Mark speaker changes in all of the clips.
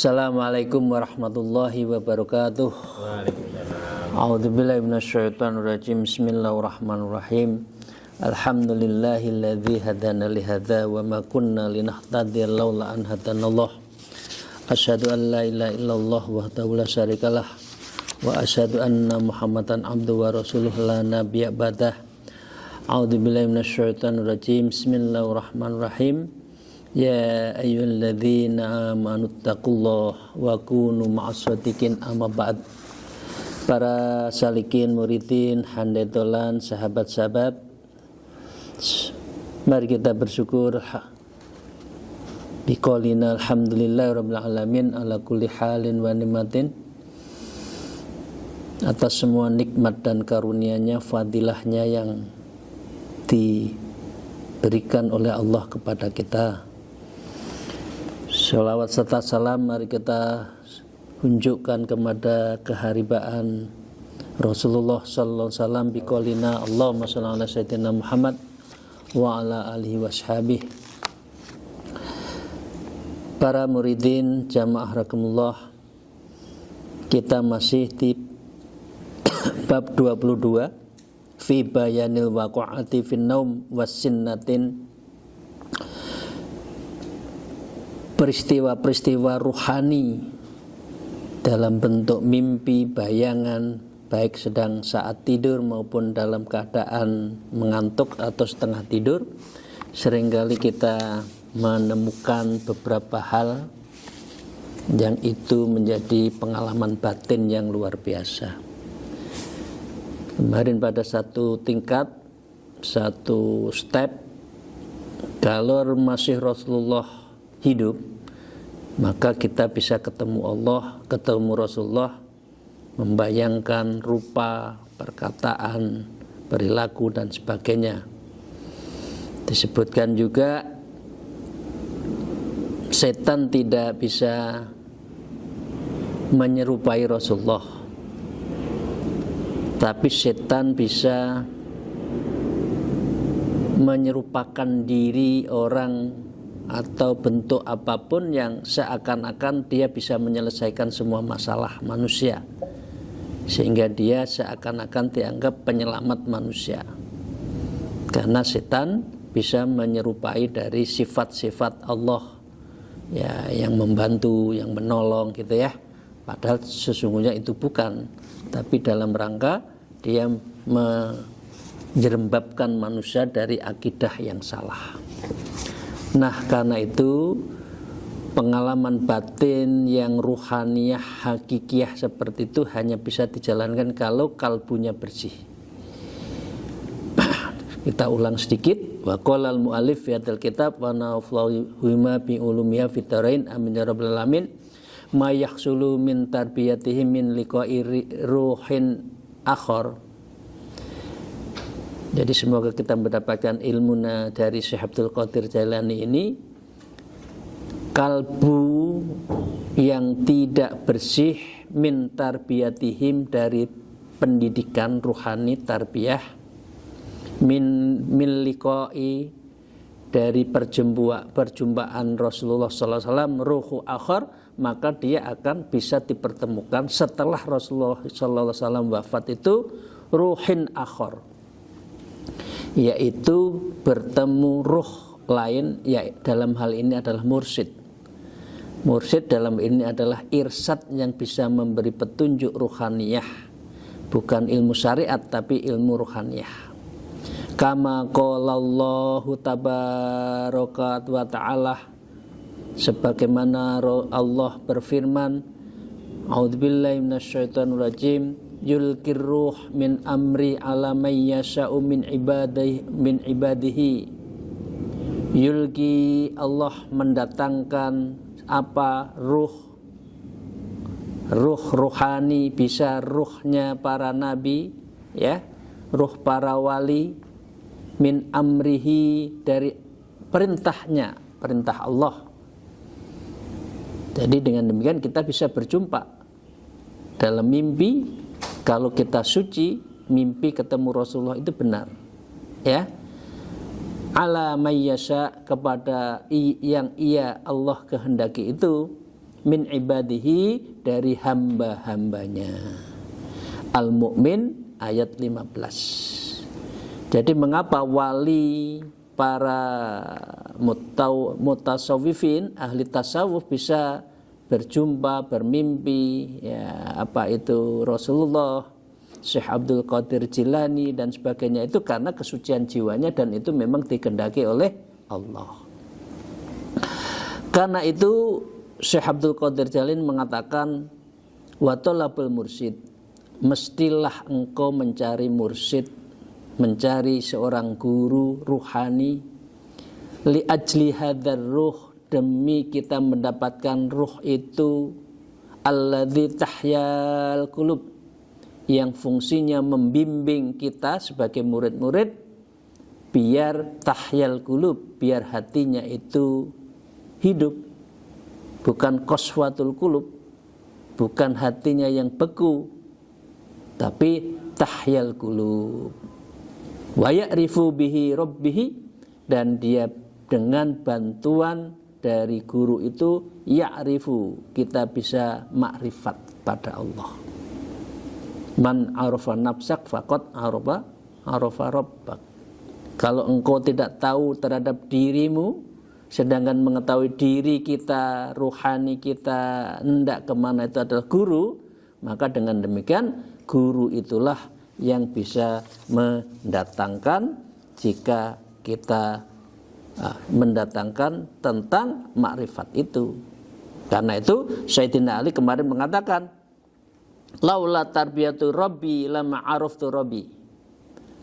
Speaker 1: Assalamualaikum warahmatullahi wabarakatuh.
Speaker 2: Waalaikumsalam.
Speaker 1: A'udzubillahi minasyaitonirrajim. Bismillahirrahmanirrahim. Alhamdulillahilladzi hadana li hadza wa ma kunna linahtadiya laula an hadanallah. Asyhadu an la ilaha illallah wahdahu la syarikalah wa asyhadu anna Muhammadan abduhu wa rasuluhu la nabiyya ba'dah. A'udzubillahi minasyaitonirrajim. Bismillahirrahmanirrahim. Ya ayyuhalladzina amanu taqullaha wa kunu ma'as-shadiqin, amma ba'd. Para salikin, muridin, handai tolan, sahabat-sahabat, mari kita bersyukur biqaulina alhamdulillahirabbil alamin ala kulli halin wa ni'matin, atas semua nikmat dan karunia-Nya, fadilahnya yang diberikan oleh Allah kepada kita. Sholawat serta salam mari kita tunjukkan kepada keharibaan Rasulullah sallallahu alaihi wasallam biqaulina Allahumma shalli ala sayyidina Muhammad wa ala alihi washabihi. Para muridin jamaah rahimakumullah, kita masih di bab 22 fi bayanil waqa'ati fin naum was sinnatin, peristiwa-peristiwa ruhani dalam bentuk mimpi, bayangan, baik sedang saat tidur maupun dalam keadaan mengantuk atau setengah tidur. Seringkali kita menemukan beberapa hal yang itu menjadi pengalaman batin yang luar biasa. Kemarin pada satu tingkat, satu step, kalau masih Rasulullah hidup, maka kita bisa ketemu Allah, ketemu Rasulullah, membayangkan rupa, perkataan, perilaku dan sebagainya. Disebutkan juga setan tidak bisa menyerupai Rasulullah, tapi setan bisa menyerupakan diri orang atau bentuk apapun yang seakan-akan dia bisa menyelesaikan semua masalah manusia, sehingga dia seakan-akan dianggap penyelamat manusia, karena setan bisa menyerupai dari sifat-sifat Allah ya, yang membantu, yang menolong gitu ya, padahal sesungguhnya itu bukan, tapi dalam rangka dia menjerembabkan manusia dari akidah yang salah. Nah, karena itu pengalaman batin yang ruhaniyah, hakikiyah seperti itu hanya bisa dijalankan kalau kalbunya bersih. Kita ulang sedikit. Wa qala al-mu'allif fi hadzal kitab wa naflahu bima bi ulumiha fid dharain amin ya rabbal alamin. Ma yahsulu min tarbiyatihi min liqa'i ruhin akhar. Jadi semoga kita mendapatkan ilmuna dari Syekh Abdul Qadir Jailani ini. Kalbu yang tidak bersih min tarbiyatihim, dari pendidikan ruhani tarbiyah, min liqa'i, dari perjumpaan Rasulullah sallallahu alaihi wasallam, ruhu akhar, maka dia akan bisa dipertemukan setelah Rasulullah sallallahu alaihi wasallam wafat itu ruhin akhar, yaitu bertemu ruh lain, ya dalam hal ini adalah mursyid. Mursyid dalam ini adalah irsyad yang bisa memberi petunjuk ruhaniyah, bukan ilmu syariat tapi ilmu ruhaniyah. Kama qala Allahu tabaraka wa ta'ala, sebagaimana Allah berfirman, a'udzubillahi minasyaitonir rajim, yulkir ruh min amri ala may yasha'u min ibadihi. Yulki, Allah mendatangkan apa? Ruh ruhani, bisa ruhnya para nabi ya, ruh para wali, min amrihi, dari perintahnya, perintah Allah. Jadi dengan demikian kita bisa berjumpa dalam mimpi. Kalau kita suci, mimpi ketemu Rasulullah itu benar ya. Ala mayyasha, kepada yang ia Allah kehendaki itu, min ibadihi, dari hamba-hambanya. Al-Mu'min ayat 15. Jadi mengapa wali, para mutasawwifin, ahli tasawuf bisa berjumpa, bermimpi, ya apa itu Rasulullah, Syekh Abdul Qadir Jilani dan sebagainya, itu karena kesucian jiwanya dan itu memang dikehendaki oleh Allah. Karena itu Syekh Abdul Qadir Jilani mengatakan, wa talabul mursyid, mestilah engkau mencari mursyid, mencari seorang guru ruhani, li ajli hadzal ruh, demi kita mendapatkan ruh itu, alladzi tahyal qulub, yang fungsinya membimbing kita sebagai murid-murid, biar tahyal qulub, biar hatinya itu hidup, bukan qaswatul qulub, bukan hatinya yang beku, tapi tahyal qulub. Wa ya'rifu bihi rabbihi, dan dia dengan bantuan dari guru itu, ya'rifu, kita bisa makrifat pada Allah. Man arafa nafsak faqad arafa rabbak. Kalau engkau tidak tahu terhadap dirimu, sedangkan mengetahui diri kita, ruhani kita hendak kemana itu adalah guru, maka dengan demikian guru itulah yang bisa mendatangkan, jika kita mendatangkan tentang makrifat itu. Karena itu Sayyidina Ali kemarin mengatakan, laula tarbiyatu rabbi lama araftu rabbi.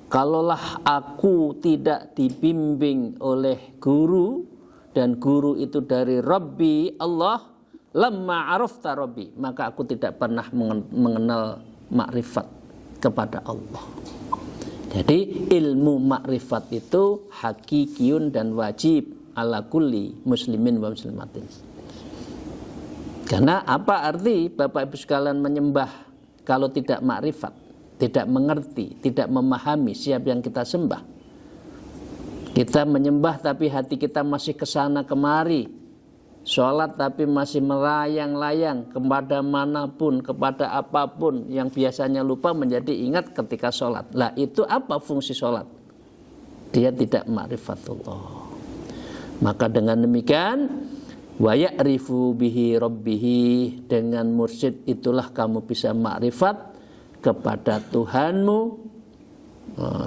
Speaker 1: Kalaulah aku tidak dibimbing oleh guru, dan guru itu dari Rabbi Allah, lamma arafta Rabbi, maka aku tidak pernah mengenal makrifat kepada Allah. Jadi ilmu makrifat itu hakikiyun dan wajib ala kulli muslimin wa muslimatin. Karena apa arti Bapak Ibu sekalian menyembah kalau tidak makrifat, tidak mengerti, tidak memahami siapa yang kita sembah? Kita menyembah tapi hati kita masih kesana kemari, sholat tapi masih melayang-layang kepada manapun, kepada apapun, yang biasanya lupa menjadi ingat ketika sholat. Lah itu apa fungsi sholat? Dia tidak ma'rifatullah. Maka dengan demikian, wa ya'rifu bihi rabbihi, dengan mursyid itulah kamu bisa ma'rifat kepada Tuhanmu.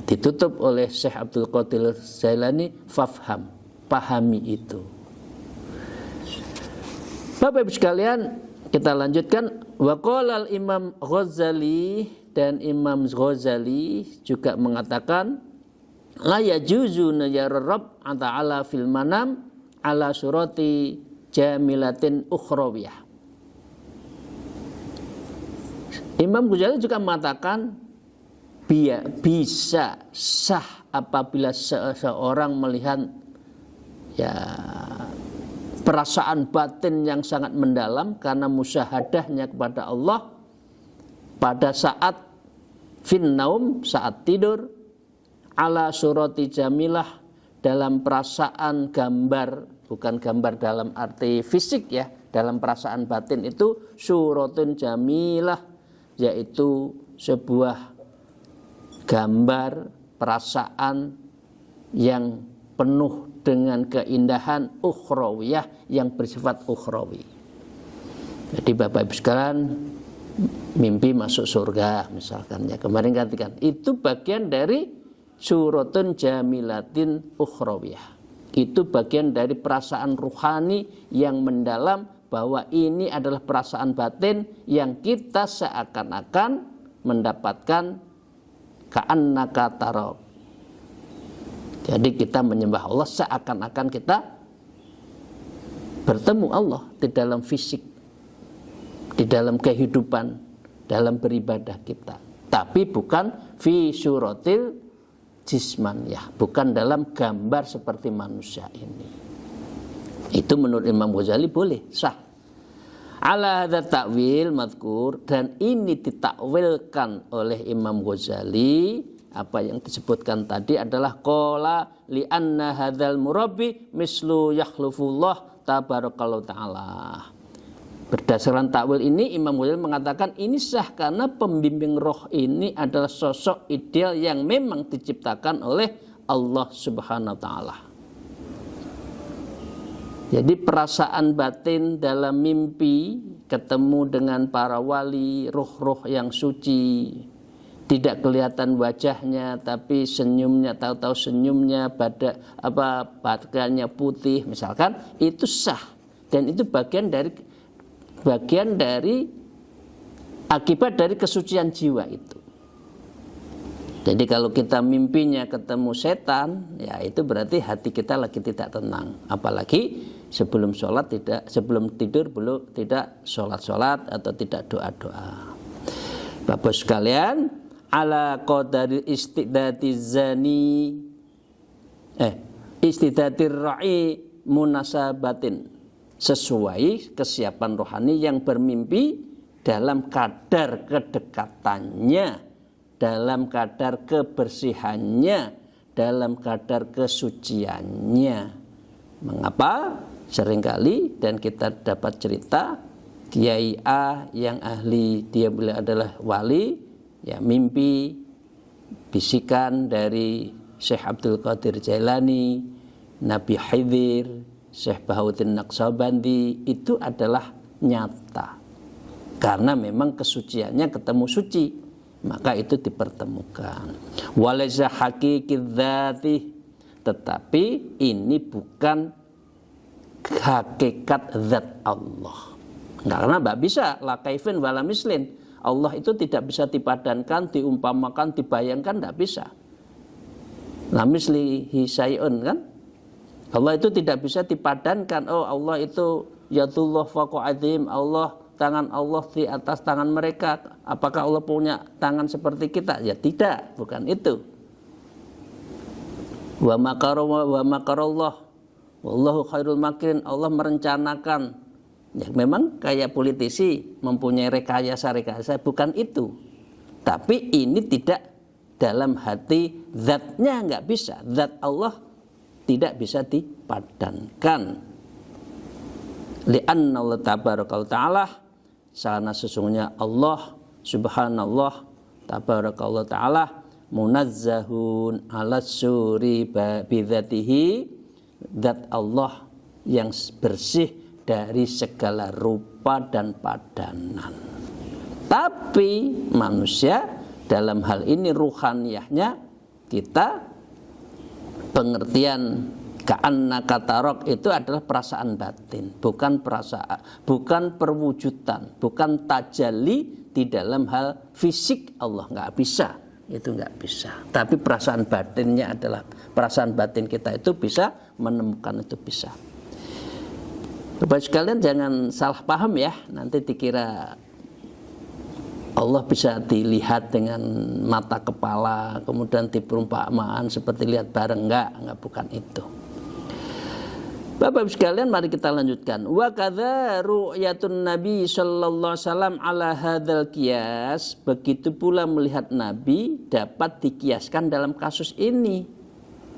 Speaker 1: Ditutup oleh Syekh Abdul Qadir Jailani, fafham, pahami itu. Bapak Ibu sekalian, kita lanjutkan. Wa qala al-Imam Ghazali, dan Imam Ghazali juga mengatakan, la yajuzu nayar Rabb ta'ala fil manam ala surati jamilatin ukhrawiyah. Imam Ghazali juga mengatakan bisa sah apabila seseorang melihat ya perasaan batin yang sangat mendalam karena musyahadahnya kepada Allah pada saat finnaum, saat tidur, ala surati jamilah, dalam perasaan gambar, bukan gambar dalam arti fisik ya, dalam perasaan batin itu suratun jamilah, yaitu sebuah gambar perasaan yang penuh dengan keindahan ukhrawiyah, yang bersifat ukhrawi. Jadi Bapak Ibu sekalian, mimpi masuk surga misalkan ya, kemarin katakan itu bagian dari suratun jamilatin ukhrawiyah. Itu bagian dari perasaan ruhani yang mendalam, bahwa ini adalah perasaan batin yang kita seakan-akan mendapatkan ka'annaka tarab. Jadi kita menyembah Allah seakan-akan kita bertemu Allah di dalam fisik, di dalam kehidupan, dalam beribadah kita. Tapi bukan fi suratil jismaniyah, bukan dalam gambar seperti manusia ini. Itu menurut Imam Ghazali boleh, sah. Ala hadza ta'wil madhkur, dan ini ditakwilkan oleh Imam Ghazali. Apa yang disebutkan tadi adalah qala li anna hadzal murabbi mislu yakhlufullah tabarakallahu ta'ala. Berdasarkan takwil ini Imam Ghazali mengatakan ini sah karena pembimbing roh ini adalah sosok ideal yang memang diciptakan oleh Allah Subhanahu wa taala. Jadi perasaan batin dalam mimpi ketemu dengan para wali, roh-roh yang suci, tidak kelihatan wajahnya tapi senyumnya, tahu-tahu senyumnya badannya putih misalkan, itu sah dan itu bagian dari akibat dari kesucian jiwa itu. Jadi kalau kita mimpinya ketemu setan, ya itu berarti hati kita lagi tidak tenang. Apalagi sebelum tidur belum tidak sholat atau tidak doa-doa. Bapak sekalian, ala qadari istidatir ra'i munasabatin, sesuai kesiapan rohani yang bermimpi dalam kadar kedekatannya, dalam kadar kebersihannya, dalam kadar kesuciannya. Mengapa? Seringkali dan kita dapat cerita Kiai A yang ahli, dia beliau adalah wali, ya mimpi bisikan dari Syekh Abdul Qadir Jailani, Nabi Khidir, Syekh Bahauddin Naqsabandi, itu adalah nyata. Karena memang kesuciannya ketemu suci, maka itu dipertemukan. Walaysa haqiqi dzati, tetapi ini bukan hakikat zat Allah. Karena enggak bisa la kaifin wala mislin. Allah itu tidak bisa dipadankan, diumpamakan, dibayangkan, enggak bisa. La mislihi syai'un kan? Allah itu tidak bisa dipadankan. Oh, Allah itu yadullah fawqa azim, Allah, tangan Allah di atas tangan mereka. Apakah Allah punya tangan seperti kita? Ya tidak, bukan itu. Wa makarallah wallahu khairul makirin. Allah merencanakan. Ya memang kayak politisi mempunyai rekayasa, bukan itu. Tapi ini tidak dalam hati zatnya, enggak bisa. Zat Allah tidak bisa dipadankan. Li'anna Allah tabaraka ta'ala, karena sesungguhnya Allah subhanallah tabaraka ta'ala munazzahun ala suri bidzatihi, zat Allah yang bersih dari segala rupa dan padanan. Tapi manusia dalam hal ini ruhaniyahnya kita pengertian ka'anna katarok itu adalah perasaan batin, bukan perwujudan, bukan tajalli di dalam hal fisik Allah, nggak bisa, itu nggak bisa. Tapi perasaan batinnya adalah perasaan batin kita itu bisa menemukan, itu bisa. Bapak sekalian jangan salah paham ya, nanti dikira Allah bisa dilihat dengan mata kepala, kemudian diperumpamaan seperti lihat bareng, enggak bukan itu. Bapak sekalian, mari kita lanjutkan. Wa kadza ru'yatun Nabi sallallahu alaihi wasallam ala hadzal qiyas, begitu pula melihat Nabi dapat dikiaskan dalam kasus ini.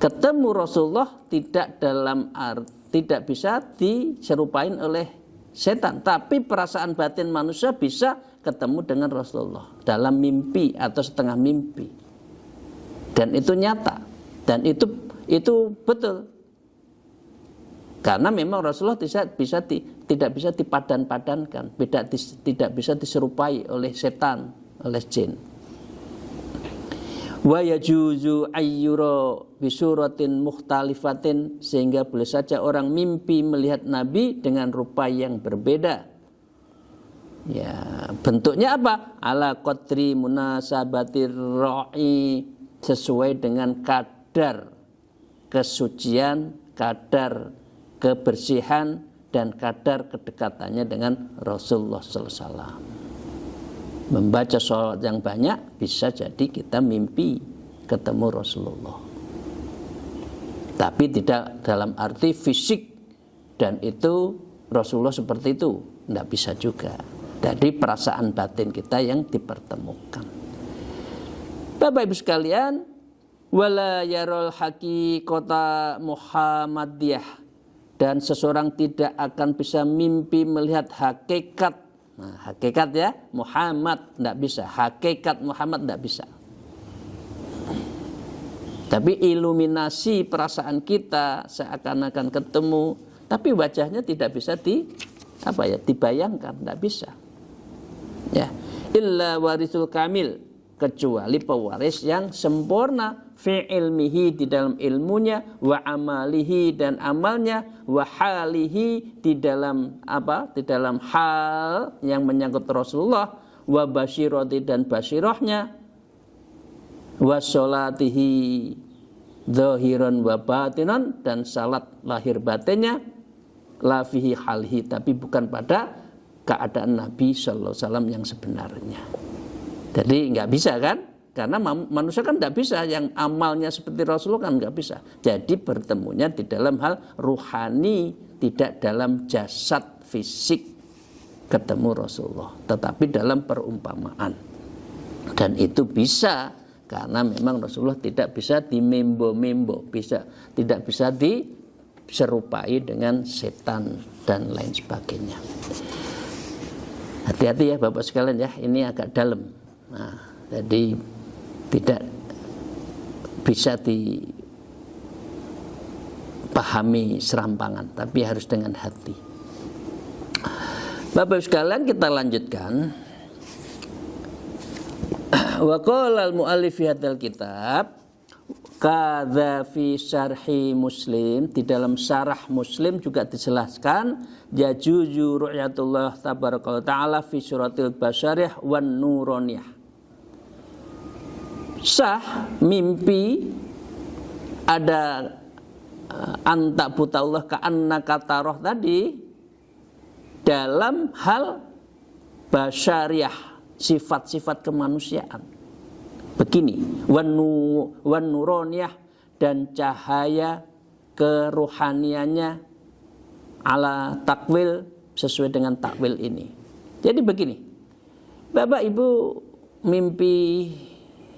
Speaker 1: Ketemu Rasulullah tidak bisa diserupain oleh setan, tapi perasaan batin manusia bisa ketemu dengan Rasulullah dalam mimpi atau setengah mimpi, dan itu nyata dan itu betul, karena memang Rasulullah tidak bisa dipadan-padankan, tidak bisa diserupai oleh setan, oleh jin. Wa yajuzu ayyura bisuratin mukhtalifatin, sehingga boleh saja orang mimpi melihat Nabi dengan rupa yang berbeda. Ya, bentuknya apa? Ala qadri munasabatir ra'i, sesuai dengan kadar kesucian, kadar kebersihan dan kadar kedekatannya dengan Rasulullah sallallahu alaihi wasallam. Membaca sholawat yang banyak bisa jadi kita mimpi ketemu Rasulullah, tapi tidak dalam arti fisik, dan itu Rasulullah seperti itu, tidak bisa juga. Jadi perasaan batin kita yang dipertemukan. Bapak Ibu sekalian, wala yarul haqiqata Muhammadiyah, dan seseorang tidak akan bisa mimpi melihat hakikat. Nah, hakikat ya Muhammad tidak bisa, hakikat Muhammad tidak bisa. Tapi iluminasi perasaan kita seakan-akan ketemu, tapi wajahnya tidak bisa dibayangkan, tidak bisa. Ya, illa warisul kamil, kecuali pewaris yang sempurna fi ilmihi, di dalam ilmunya, wa amalihi, dan amalnya, wa halihi, di dalam di dalam hal yang menyangkut Rasulullah, wa basyirati, dan basyirahnya, wa sholatihi zahiran wa batinan, dan salat lahir batinnya, la fihi halhi, tapi bukan pada keadaan Nabi sallallahu alaihi wasallam yang sebenarnya. Jadi nggak bisa kan? Karena manusia kan nggak bisa yang amalnya seperti Rasulullah kan nggak bisa. Jadi bertemunya di dalam hal ruhani, tidak dalam jasad fisik ketemu Rasulullah, tetapi dalam perumpamaan. Dan itu bisa karena memang Rasulullah tidak bisa dimembo-membo, tidak bisa diserupai dengan setan dan lain sebagainya. Hati-hati ya Bapak sekalian ya, ini agak dalam. Nah, jadi tidak bisa dipahami serampangan, tapi harus dengan hati. Bapak sekalian, kita lanjutkan. Wa qala al-mu'allif fi hadzal kitab kadza fi syarhi Muslim, di dalam syarah Muslim juga dijelaskan yajuzu ru'yatullah tabaraka taala fi suratil basyariyah wan nuraniyah. Sah mimpi ada anta buta Allah ka annaka tarah tadi dalam hal basyariyah, sifat-sifat kemanusiaan. Begini, wan nuraniyah, dan cahaya kerohaniannya ala takwil, sesuai dengan takwil ini. Jadi begini, Bapak Ibu mimpi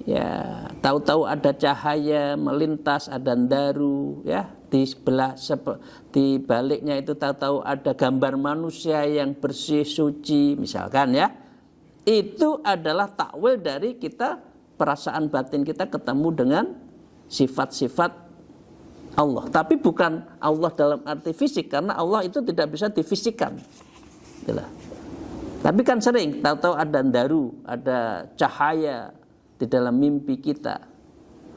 Speaker 1: ya, tahu-tahu ada cahaya melintas, ada daru ya, di sebelah di baliknya itu tahu-tahu ada gambar manusia yang bersih suci misalkan ya. Itu adalah takwil dari kita, perasaan batin kita ketemu dengan sifat-sifat Allah. Tapi bukan Allah dalam arti fisik, karena Allah itu tidak bisa difisikkan. Tapi kan sering tahu-tahu ada daru, ada cahaya di dalam mimpi kita.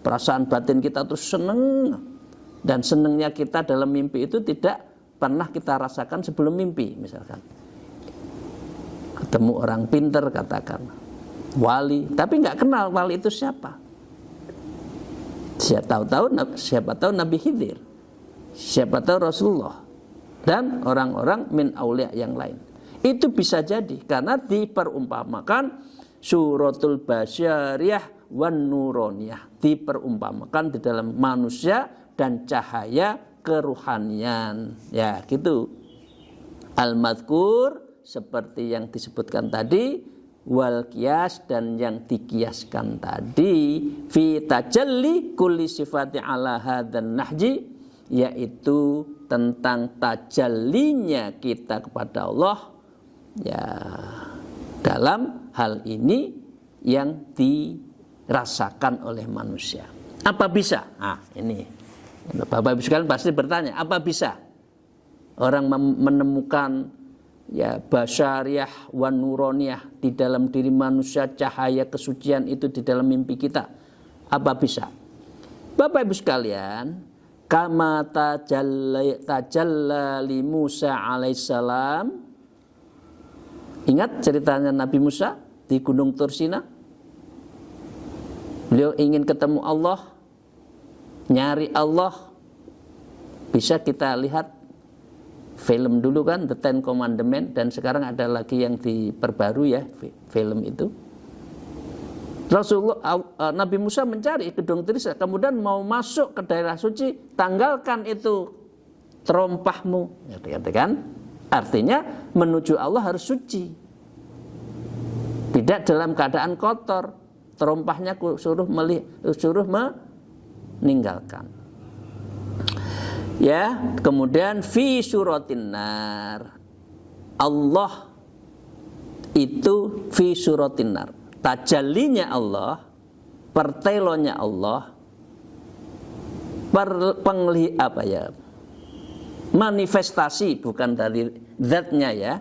Speaker 1: Perasaan batin kita tuh seneng, dan senengnya kita dalam mimpi itu tidak pernah kita rasakan sebelum mimpi. Misalkan ketemu orang pinter, katakan wali, tapi nggak kenal wali itu siapa. Siapa tahu Nabi Khidir, siapa tahu Rasulullah, dan orang-orang min aulia yang lain. Itu bisa jadi karena diperumpamakan suratul basyariyah wan nuraniyah, diperumpamakan di dalam manusia dan cahaya keruhanian. Ya, gitu. Al-madhkur, seperti yang disebutkan tadi, wal qiyas, dan yang dikiaskan tadi, fi tajalli kulli sifati ala hadan nahji, yaitu tentang tajallinya kita kepada Allah ya dalam hal ini yang dirasakan oleh manusia. Apa bisa? Ini Bapak Ibu sekalian pasti bertanya, apa bisa orang menemukan ya basyariyah wan nuraniyah di dalam diri manusia, cahaya kesucian itu di dalam mimpi kita? Apa bisa? Bapak Ibu sekalian, kama tajalla li Musa alaihissalam. Ingat ceritanya Nabi Musa di Gunung Tursina? Beliau ingin ketemu Allah, nyari Allah. Bisa kita lihat film dulu kan, The Ten Commandments, dan sekarang ada lagi yang diperbarui ya film itu. Nabi Musa mencari Gunung Tursina, kemudian mau masuk ke daerah suci, tanggalkan itu terompahmu, kan? Artinya menuju Allah harus suci, tidak dalam keadaan kotor. Terompahnya suruh meninggalkan. Ya, kemudian fi suratin nar. Allah itu fi suratin nar. Tajallinya Allah, pertelonya Allah, manifestasi bukan dari zatnya ya,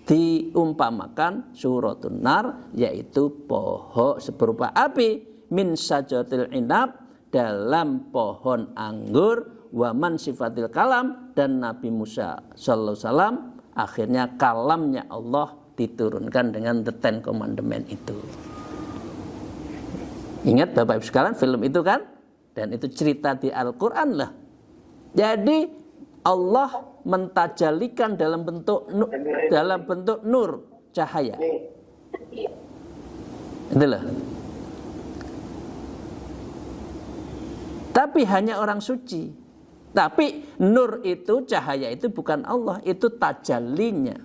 Speaker 1: diumpamakan suratun nar, yaitu pohon berupa api, min sajatil inab, dalam pohon anggur, waman sifatil kalam, dan Nabi Musa sallallahu alaihi wasallam, akhirnya kalamnya Allah diturunkan dengan the Ten Commandment itu. Ingat Bapak Ibu sekalian film itu kan? Dan itu cerita di Al-Quran lah. Jadi Allah mentajalikan dalam bentuk nur, cahaya. Itulah. Tapi hanya orang suci. Tapi nur itu, cahaya itu bukan Allah, itu tajallinya.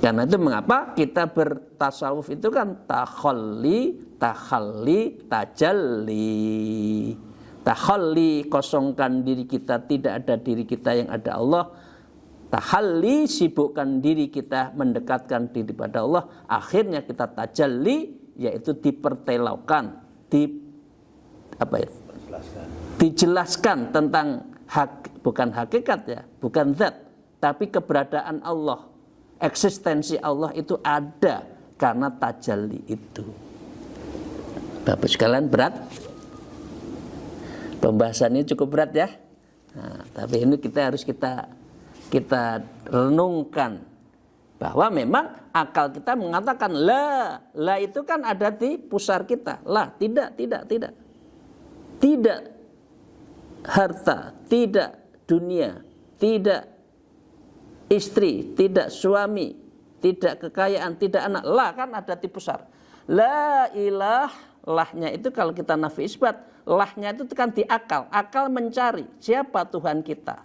Speaker 1: Karena itu mengapa kita bertasawuf itu kan takhalli, tajalli. Takhalli, kosongkan diri kita, tidak ada diri kita, yang ada Allah. Tahalli, sibukkan diri kita, mendekatkan diri pada Allah. Akhirnya kita tajalli, yaitu dipertelaukan, dijelaskan tentang bukan hakikat ya, bukan zat, tapi keberadaan Allah. Eksistensi Allah itu ada karena tajalli itu. Bapak sekalian, berat? Pembahasannya cukup berat ya. Nah, tapi ini harus kita renungkan bahwa memang akal kita mengatakan la itu kan ada di pusar kita. La, tidak. Tidak harta, tidak dunia, tidak istri, tidak suami, tidak kekayaan, tidak anak. La kan ada di pusar. La ilah, lahnya itu kalau kita nafi isbat, lahnya itu kan di akal. Akal mencari siapa Tuhan kita.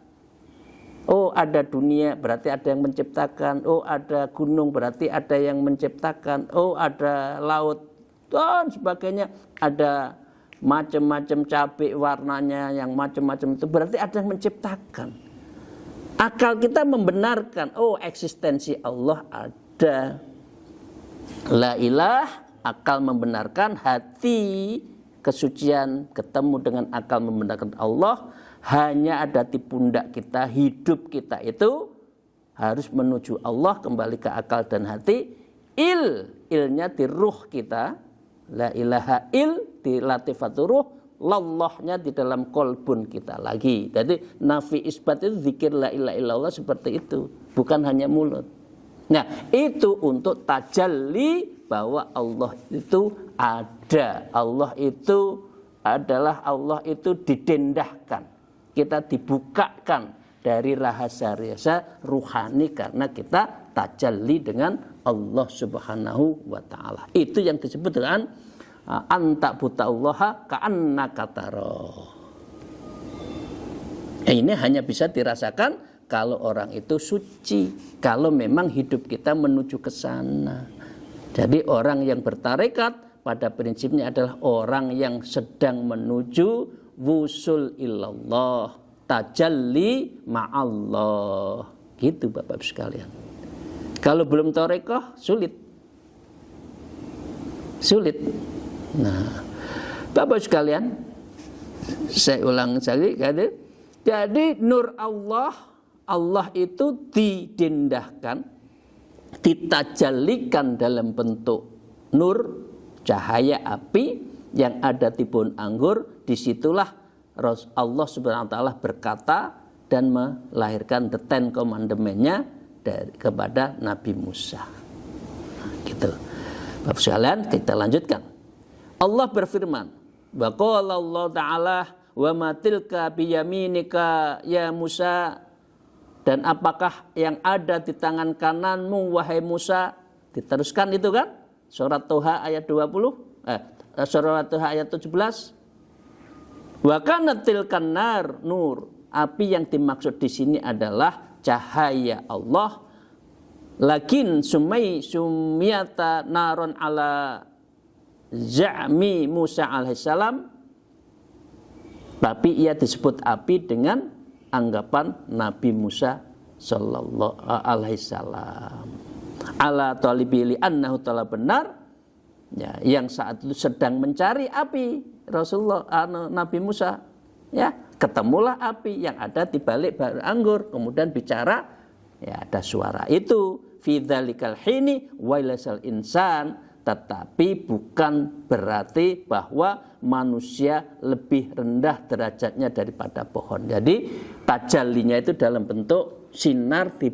Speaker 1: Oh, ada dunia, berarti ada yang menciptakan. Oh, ada gunung, berarti ada yang menciptakan. Oh, ada laut dan sebagainya. Ada macam-macam cabai warnanya yang macam-macam, itu berarti ada yang menciptakan. Akal kita membenarkan, oh eksistensi Allah ada. La ilah, akal membenarkan, hati kesucian ketemu dengan akal membenarkan Allah, hanya ada di pundak kita. Hidup kita itu harus menuju Allah, kembali ke akal dan hati. Ilnya di ruh kita. La ilaha di latifatul ruh, lallahnya di dalam kolbun kita lagi. Jadi nafi isbat itu zikir la ilaha illallah seperti itu, bukan hanya mulut. Nah, itu untuk tajalli bahwa Allah itu ada. Allah itu adalah, Allah itu didendahkan. Kita dibukakan dari rahasia-rahasia ruhani karena kita tajalli dengan Allah Subhanahu wa taala. Itu yang disebut dengan anta buta'allaha ka'annaka tara. Ini hanya bisa dirasakan kalau orang itu suci, kalau memang hidup kita menuju ke sana. Jadi orang yang bertarekat pada prinsipnya adalah orang yang sedang menuju wusul ilallah, tajalli ma'allah. Gitu Bapak sekalian. Kalau belum tarekat sulit. Nah, Bapak sekalian, saya ulang sekali. Jadi nur Allah itu didendahkan, ditajallikan dalam bentuk nur, cahaya api yang ada di pohon anggur. Disitulah Allah Subhanahu wa taala berkata dan melahirkan the Ten Commandment-nya kepada Nabi Musa. Nah, gitu. Bapak sekalian, kita lanjutkan. Allah berfirman, wa qala Allah taala wa ma tilka biyaminika ya Musa, dan apakah yang ada di tangan kananmu wahai Musa. Diteruskan itu kan, surat Toha ayat 20, surat Toha ayat 17. Wa kanatil kanar nur, api yang dimaksud di sini adalah cahaya Allah. Lakin sumiyata naron ala za'mi Musa alaihissalam, Tapi ia disebut api dengan anggapan Nabi Musa sallallahu alaihi wasallam. Ala talibi li annahu telah benar, ya, yang saat itu sedang mencari api Rasulullah Nabi Musa, ya, ketemulah api yang ada di balik bahar anggur, kemudian bicara, ya, ada suara itu fi dzalikal hini wailasal insan, tetapi bukan berarti bahwa manusia lebih rendah derajatnya daripada pohon. Jadi tajallinya itu dalam bentuk sinar di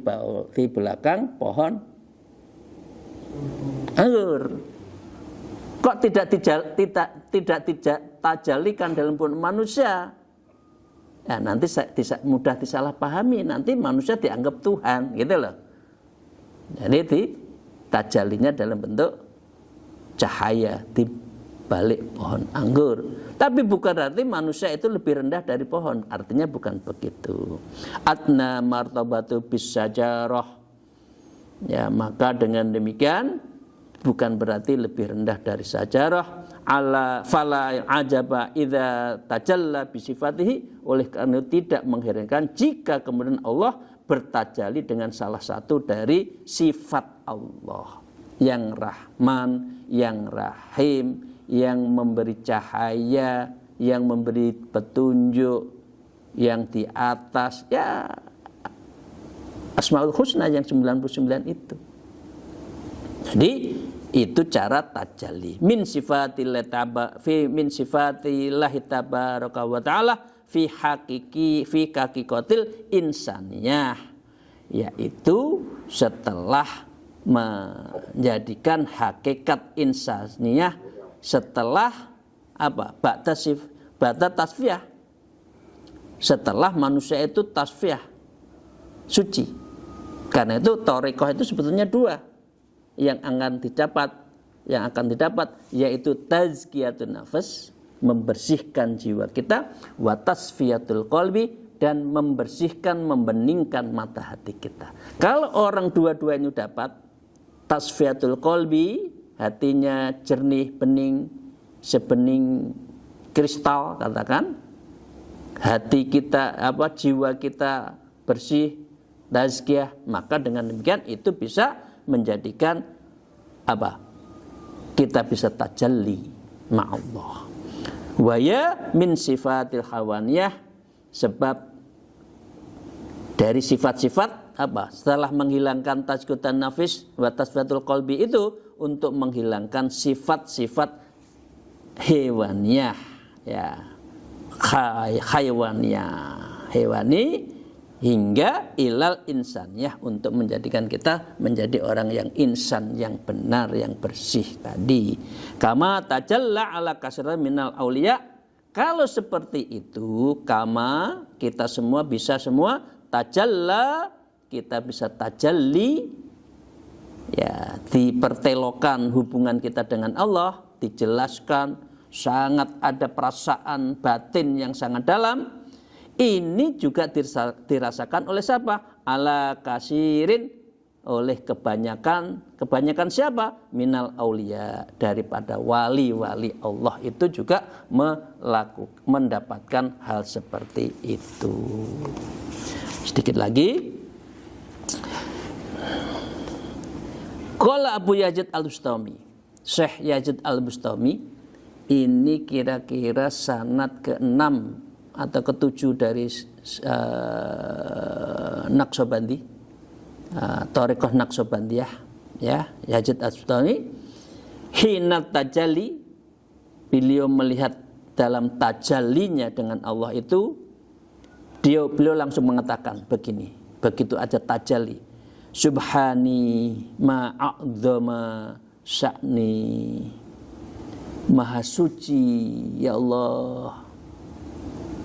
Speaker 1: belakang pohon anggur. Kok tidak tajallikan dalam pohon manusia? Ya, nanti mudah disalahpahami, nanti manusia dianggap Tuhan, gitu loh. Jadi tajallinya dalam bentuk cahaya di balik pohon anggur. Tapi bukan berarti manusia itu lebih rendah dari pohon. Artinya bukan begitu. Adna martabatu bis sajarah. Ya, maka dengan demikian bukan berarti lebih rendah dari sajarah. Ala fala ajaba idza tajalla bi sifatihi, oleh karena tidak mengherankan jika kemudian Allah bertajalli dengan salah satu dari sifat Allah, yang Rahman, yang Rahim, yang memberi cahaya, yang memberi petunjuk, yang di atas, ya, Asmaul Husna yang 99 itu. Jadi itu cara tajalli min sifatillahi tabaraka wa ta'ala fi hakikatil insaniyah, yaitu setelah menjadikan hakikat insaniyah, setelah apa? Ba'da tasfiyah, setelah manusia itu tasfiyah, suci. Karena itu thariqah itu sebetulnya dua yang akan didapat, yaitu tazkiyatun nafas, membersihkan jiwa kita, wa tasfiyatul qalbi, dan membersihkan, membeningkan mata hati kita. Kalau orang dua-duanya dapat, tasfiyatul qalbi, hatinya jernih, bening, sebening kristal, katakan, hati kita, jiwa kita bersih, tazkiyah, maka dengan demikian itu bisa menjadikan kita bisa tajalli ma'allah. Waya min sifatil hawaniyah, sebab dari sifat-sifat setelah menghilangkan tazkiyatun nafis wa tasfiyatul qalbi itu untuk menghilangkan sifat-sifat hewaniyah, ya, hewani hingga ilal insaniyah, untuk menjadikan kita menjadi orang yang insan, yang benar, yang bersih tadi. Kama tajalla ala kasra minal auliya, kalau seperti itu, kama kita semua bisa tajalla, kita bisa tajalli, ya, dipertelokan hubungan kita dengan Allah, dijelaskan, sangat ada perasaan batin yang sangat dalam. Ini juga dirasakan oleh siapa? Ala kasirin, oleh kebanyakan siapa? Minal aulia, daripada wali-wali Allah itu juga mendapatkan hal seperti itu. Sedikit lagi. Qala Abu Yazid Al-Bustami, Syekh Yazid Al-Bustami, ini kira-kira sanad ke-6 atau ke-7 dari Naqsyabandi, Thariqah Naqsyabandiyah, ya, Yazid Al-Bustami. Hina tajalli, beliau melihat dalam tajallinya dengan Allah itu, beliau langsung mengatakan begini, begitu aja tajalli, subhani ma'a'dzama sya'ni, maha suci ya Allah,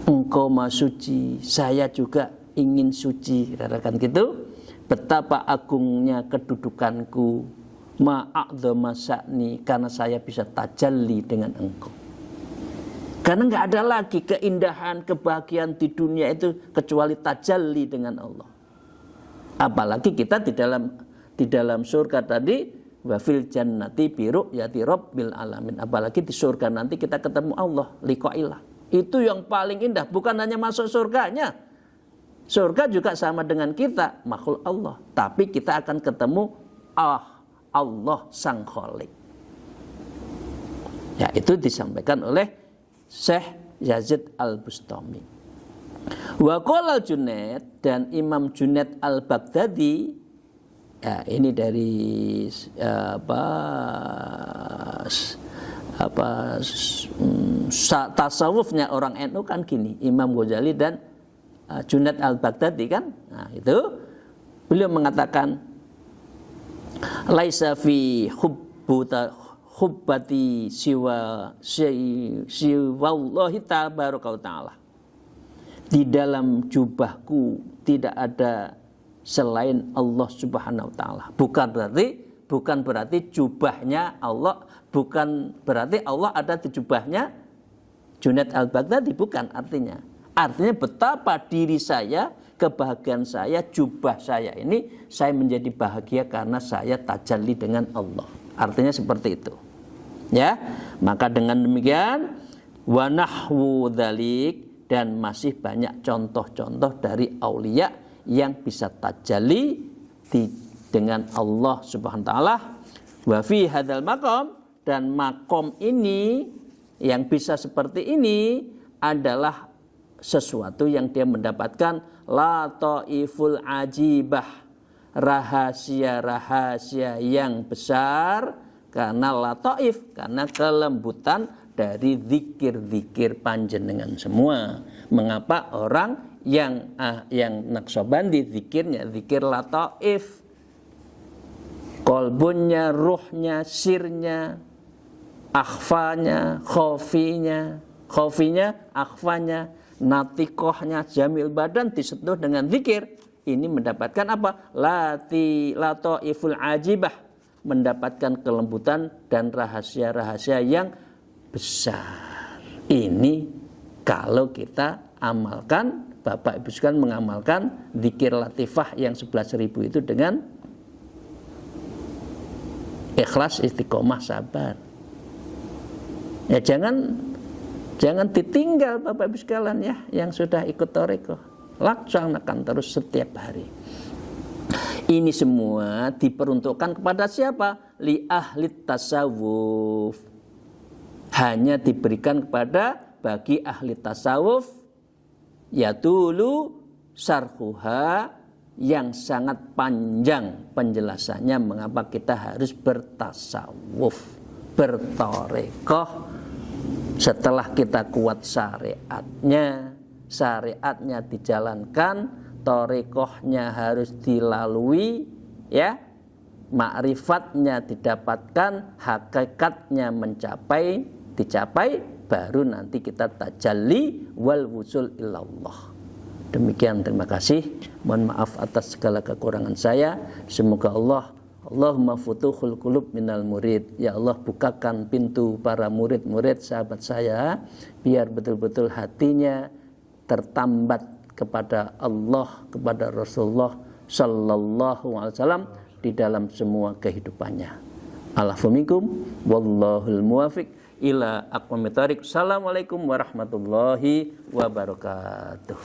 Speaker 1: Engkau maha suci, saya juga ingin suci, katakan gitu. Betapa agungnya kedudukanku, ma'a'dzama sya'ni, karena saya bisa tajalli dengan Engkau. Karena nggak ada lagi keindahan, kebahagiaan di dunia itu kecuali tajalli dengan Allah. Apalagi kita di dalam surga tadi, wa fil jannati bi ru'yati rabbil alamin. Apalagi di surga nanti kita ketemu Allah, liqa'illah. Itu yang paling indah, bukan hanya masuk surganya. Surga juga sama dengan kita, makhluk Allah. Tapi kita akan ketemu Allah Sang Khalik. Ya, itu disampaikan oleh Syekh Yazid Al-Bustami. Wa qala Junaid, dan Imam Junaid Al-Baghdadi, ya ini dari tasawufnya orang NU kan gini, Imam Ghazali dan Junaid Al-Baghdadi kan. Nah, itu beliau mengatakan laisa fi hubbati siwallahi tabaraka ta'ala. Di dalam jubahku tidak ada selain Allah Subhanahu wa taala. Bukan berarti jubahnya Allah, bukan berarti Allah ada di jubahnya Junaid Al-Baghdadi, bukan artinya. Artinya betapa diri saya, kebahagiaan saya, jubah saya ini, saya menjadi bahagia karena saya tajalli dengan Allah. Artinya seperti itu. Ya, maka dengan demikian wa nahwu dzalik, dan masih banyak contoh-contoh dari aulia yang bisa tajalli dengan Allah Subhanahu wa taala. Wa fi hadzal maqam, dan makom ini yang bisa seperti ini adalah sesuatu yang dia mendapatkan la taiful ajibah, rahasia-rahasia yang besar, karena la taif, karena kelembutan dari zikir-zikir panjenengan semua. Mengapa orang yang Naqsyabandi zikirnya zikir la taif, kolbunnya, ruhnya, sirnya, akhfanya, khofinya, akhfanya, natikohnya, jamil badan disentuh dengan zikir. Ini mendapatkan apa? La taiful ajibah, mendapatkan kelembutan dan rahasia-rahasia yang besar. Ini kalau kita amalkan, Bapak Ibu sekalian mengamalkan zikir latifah yang 11.000 itu dengan ikhlas, istiqomah, sabar. Ya jangan ditinggal Bapak Ibu sekalian ya, yang sudah ikut thariqah. Laksanakan terus setiap hari. Ini semua diperuntukkan kepada siapa? Li ahli tasawuf. Hanya diberikan bagi ahli tasawuf, yatulu sarhuha, yang sangat panjang penjelasannya mengapa kita harus bertasawuf, berthariqah. Setelah kita kuat syariatnya dijalankan, thariqahnya harus dilalui, ya, ma'rifatnya didapatkan, hakikatnya dicapai, baru nanti kita tajalli wal wusul ilallah. Demikian, terima kasih. Mohon maaf atas segala kekurangan saya. Semoga Allahumma futuhul qulub minal murid. Ya Allah, bukakan pintu para murid-murid sahabat saya, biar betul-betul hatinya tertambat kepada Allah, kepada Rasulullah sallallahu alaihi wasallam di dalam semua kehidupannya. Alafu minkum wallahul muwafiq ila aqwamit thariq. Assalamualaikum warahmatullahi wabarakatuh.